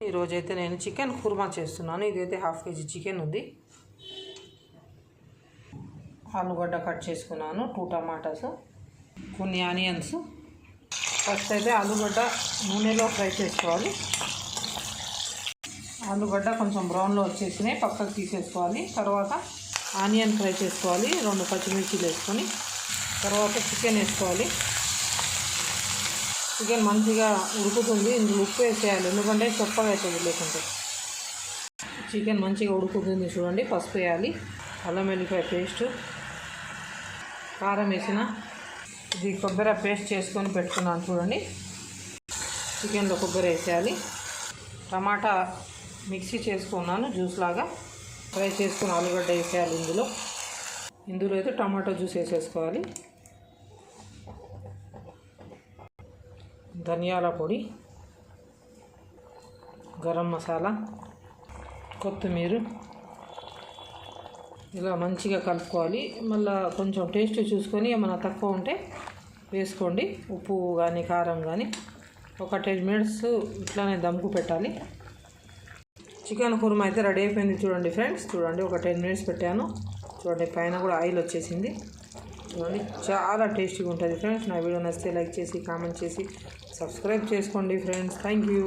ఈరోజైతే నేను చికెన్ కుర్మా చేస్తున్నాను. ఇదైతే హాఫ్ కేజీ చికెన్ ఉంది. ఆలుగడ్డ కట్ చేసుకున్నాను, 2 టమాటాస్, కొన్ని ఆనియన్స్. ఫస్ట్ అయితే ఆలుగడ్డ నూనెలో ఫ్రై చేసుకోవాలి. ఆలుగడ్డ కొంచెం బ్రౌన్లో వచ్చేసినాయి, పక్కకు తీసేసుకోవాలి. తర్వాత ఆనియన్ ఫ్రై చేసుకోవాలి, 2 పచ్చిమిర్చిలు వేసుకొని. తర్వాత చికెన్ వేసుకోవాలి. చికెన్ మంచిగా ఉడుకుతుంది, ఇందులో ఉప్పు వేసేయాలి, ఎందుకంటే చొప్పగా అవుతుంది లేకుంటే. చికెన్ మంచిగా ఉడుకుతుంది చూడండి. పసుపు వేయాలి, అల్లం వెల్లిపాయ పేస్ట్, కారం వేసిన. ఇది కొబ్బరి పేస్ట్ చేసుకొని పెట్టుకున్నాను చూడండి. చికెన్లో కొబ్బరి వేసేయాలి. టమాటా మిక్సీ చేసుకున్నాను, జ్యూస్ లాగా ఫ్రై చేసుకుని ఆలుగడ్డ వేసేయాలి. ఇందులో అయితే టమాటో జ్యూస్ వేసేసుకోవాలి. ధనియాల పొడి, గరం మసాలా, కొత్తిమీర ఇలా మంచిగా కలుపుకోవాలి. మళ్ళీ కొంచెం టేస్ట్ చూసుకొని ఏమైనా తక్కువ ఉంటే వేసుకోండి, ఉప్పు కానీ కారం కానీ. ఒక 10 మినిట్స్ ఇట్లానే దమ్కు పెట్టాలి. చికెన్ కుర్మా అయితే రెడీ అయిపోయింది చూడండి ఫ్రెండ్స్. చూడండి, ఒక 10 మినిట్స్ పెట్టాను. చూడండి, పైన కూడా ఆయిల్ వచ్చేసింది. చూడండి, చాలా టేస్టీగా ఉంటుంది ఫ్రెండ్స్. నా వీడియో నచ్చితే లైక్ చేసి, కామెంట్ చేసి, సబ్స్క్రైబ్ చేసుకోండి ఫ్రెండ్స్. Thank you.